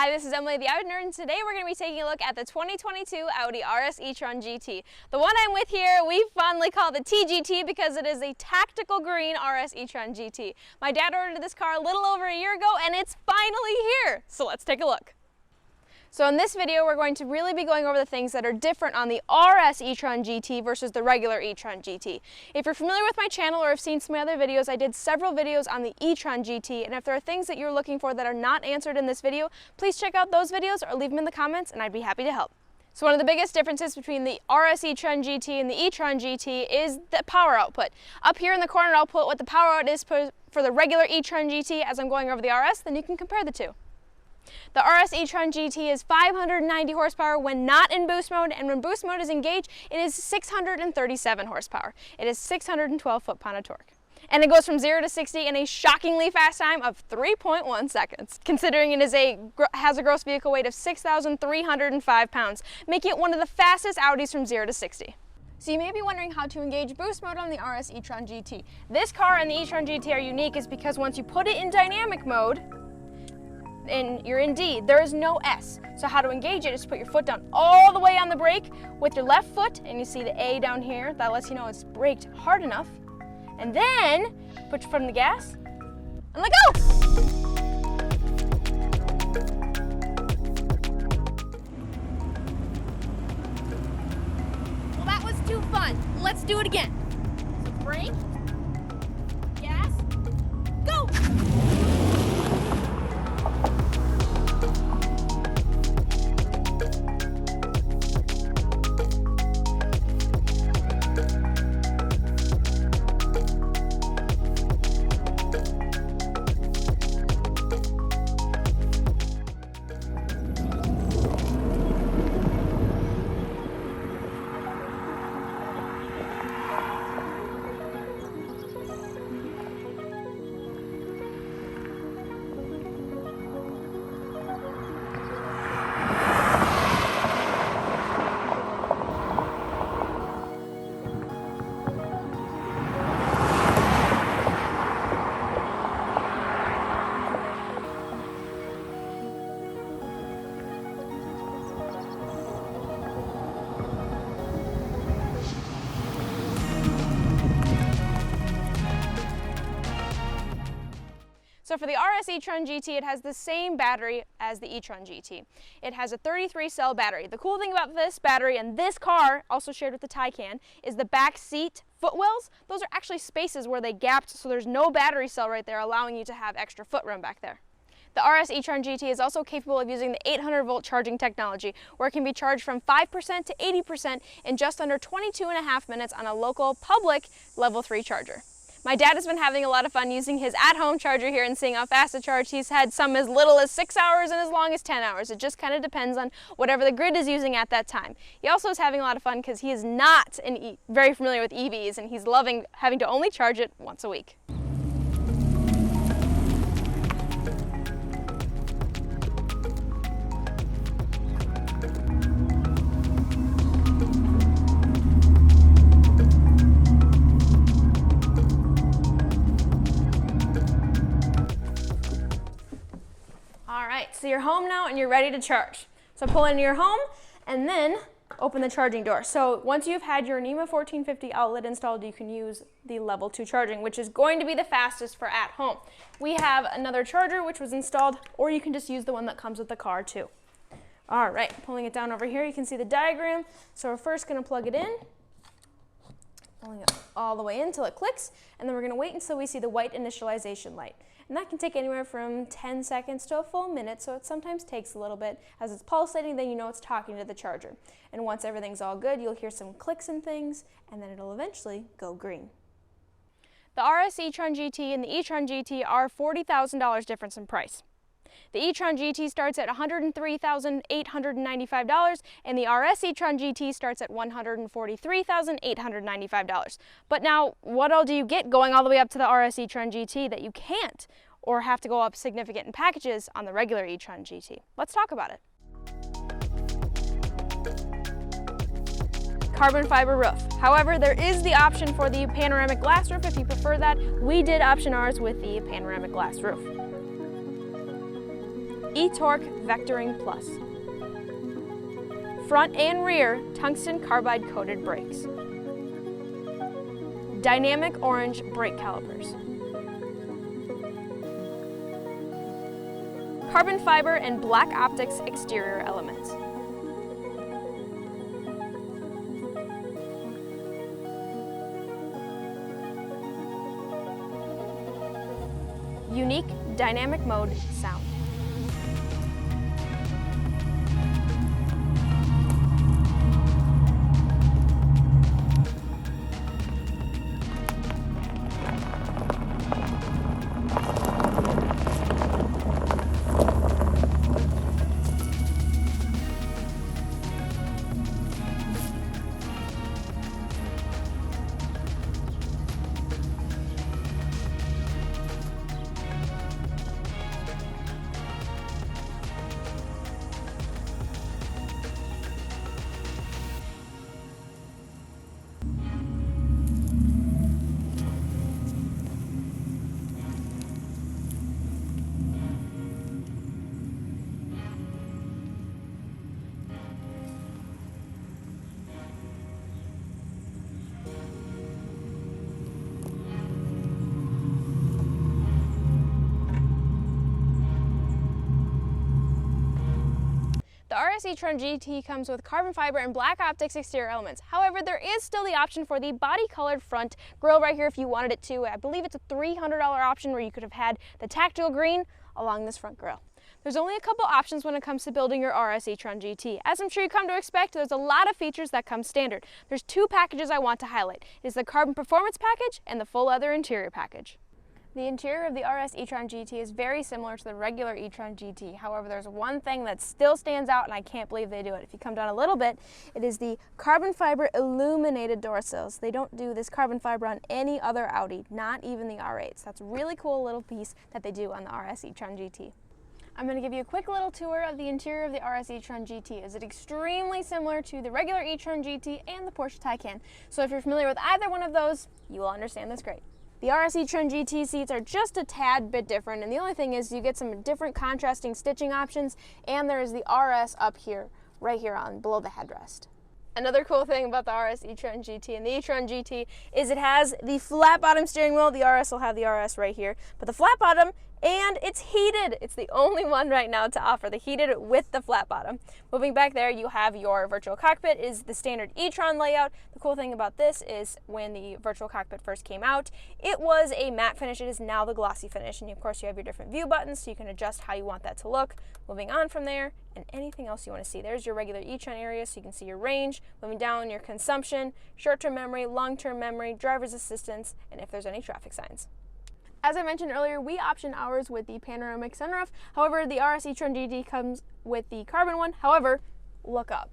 Hi, this is Emily the Audi Nerd, and today we're going to be taking a look at the 2022 Audi RS e-tron GT. The one I'm with here, we fondly call the TGT because it is a tactical green RS e-tron GT. My dad ordered this car a little over a year ago, and it's finally here. So let's take a look. So in this video, we're going to really be going over the things that are different on the RS e-tron GT versus the regular e-tron GT. If you're familiar with my channel or have seen some of my other videos, I did several videos on the e-tron GT, and if there are things that you're looking for that are not answered in this video, please check out those videos or leave them in the comments and I'd be happy to help. So one of the biggest differences between the RS e-tron GT and the e-tron GT is the power output. Up here in the corner, I'll put what the power output is for the regular e-tron GT as I'm going over the RS, then you can compare the two. The RS e-tron GT is 590 horsepower when not in boost mode, and when boost mode is engaged, it is 637 horsepower. It is 612 foot-pound of torque. And it goes from 0 to 60 in a shockingly fast time of 3.1 seconds, considering it has a gross vehicle weight of 6,305 pounds, making it one of the fastest Audis from 0 to 60. So you may be wondering how to engage boost mode on the RS e-tron GT. This car and the e-tron GT are unique is because once you put it in dynamic mode, and you're in D, there is no S. So how to engage it is to put your foot down all the way on the brake with your left foot, and you see the A down here, that lets you know it's braked hard enough. And then put your foot on the gas and let go! Well, that was too fun. Let's do it again. So brake, gas, go! So for the RS e-tron GT, it has the same battery as the e-tron GT. It has a 33-cell battery. The cool thing about this battery and this car, also shared with the Taycan, is the back seat footwells. Those are actually spaces where they gapped, so there's no battery cell right there, allowing you to have extra foot room back there. The RS e-tron GT is also capable of using the 800-volt charging technology, where it can be charged from 5% to 80% in just under 22.5 minutes on a local public level 3 charger. My dad has been having a lot of fun using his at-home charger here and seeing how fast it charges. He's had some as little as 6 hours and as long as 10 hours. It just kind of depends on whatever the grid is using at that time. He also is having a lot of fun because he is not very familiar with EVs, and he's loving having to only charge it once a week. So you're home now and you're ready to charge. So pull into your home and then open the charging door. So once you've had your NEMA 1450 outlet installed, you can use the level 2 charging, which is going to be the fastest for at home. We have another charger which was installed, or you can just use the one that comes with the car too. All right, pulling it down over here, you can see the diagram. So we're first going to plug it in, pulling it all the way in until it clicks, and then we're going to wait until we see the white initialization light. And that can take anywhere from 10 seconds to a full minute, so it sometimes takes a little bit. As it's pulsating, then you know it's talking to the charger. And once everything's all good, you'll hear some clicks and things, and then it'll eventually go green. The RS e-tron GT and the e-tron GT are $40,000 difference in price. The e-tron GT starts at $103,895, and the RS e-tron GT starts at $143,895. But now, what all do you get going all the way up to the RS e-tron GT that you can't, or have to go up significant in packages on the regular e-tron GT? Let's talk about it. Carbon fiber roof. However, there is the option for the panoramic glass roof if you prefer that. We did option ours with the panoramic glass roof. e-torque vectoring plus. Front and rear tungsten carbide coated brakes. Dynamic orange brake calipers. Carbon fiber and black optics exterior elements. Unique dynamic mode sound. The RS e-tron GT comes with carbon fiber and black optics exterior elements. However, there is still the option for the body-colored front grille right here if you wanted it to. I believe it's a $300 option where you could have had the tactical green along this front grille. There's only a couple options when it comes to building your RS e-tron GT. As I'm sure you come to expect, there's a lot of features that come standard. There's two packages I want to highlight. It is the carbon performance package and the full leather interior package. The interior of the RS e-tron GT is very similar to the regular e-tron GT. However, there's one thing that still stands out, and I can't believe they do it. If you come down a little bit, it is the carbon fiber illuminated door sills. They don't do this carbon fiber on any other Audi, not even the R8s. That's a really cool little piece that they do on the RS e-tron GT. I'm going to give you a quick little tour of the interior of the RS e-tron GT. It's extremely similar to the regular e-tron GT and the Porsche Taycan. So if you're familiar with either one of those, you will understand this great. The RS e-tron GT seats are just a tad bit different, and the only thing is you get some different contrasting stitching options, and there is the RS up here, right here on below the headrest. Another cool thing about the RS e-tron GT and the e-tron GT is it has the flat bottom steering wheel. The RS will have the RS right here, but the flat bottom, and it's heated. It's the only one right now to offer the heated with the flat bottom. Moving back there, you have your virtual cockpit is the standard e-tron layout. The cool thing about this is when the virtual cockpit first came out, it was a matte finish. It is now the glossy finish, and of course you have your different view buttons so you can adjust how you want that to look. Moving on from there, and anything else you want to see. There's your regular e-tron area so you can see your range. Moving down, your consumption, short-term memory, long-term memory, driver's assistance, and if there's any traffic signs. As I mentioned earlier, we option ours with the panoramic sunroof. However, the RS e-tron GT comes with the carbon one. However, look up.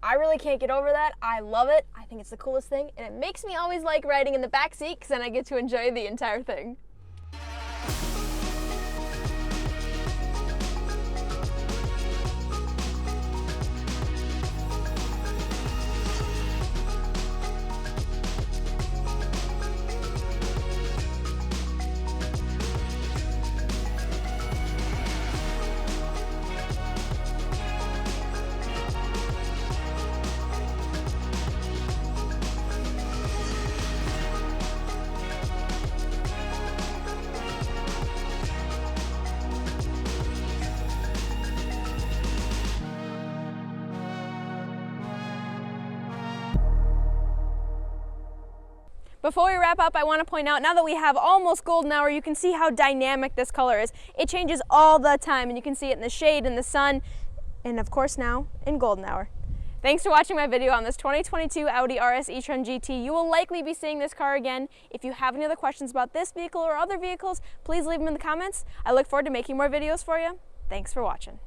I really can't get over that. I love it. I think it's the coolest thing, and it makes me always like riding in the back seat because then I get to enjoy the entire thing. Before we wrap up, I want to point out, now that we have almost golden hour, you can see how dynamic this color is. It changes all the time, and you can see it in the shade, in the sun, and of course now in golden hour. Thanks for watching my video on this 2022 Audi RS e-tron GT. You will likely be seeing this car again. If you have any other questions about this vehicle or other vehicles, please leave them in the comments. I look forward to making more videos for you. Thanks for watching.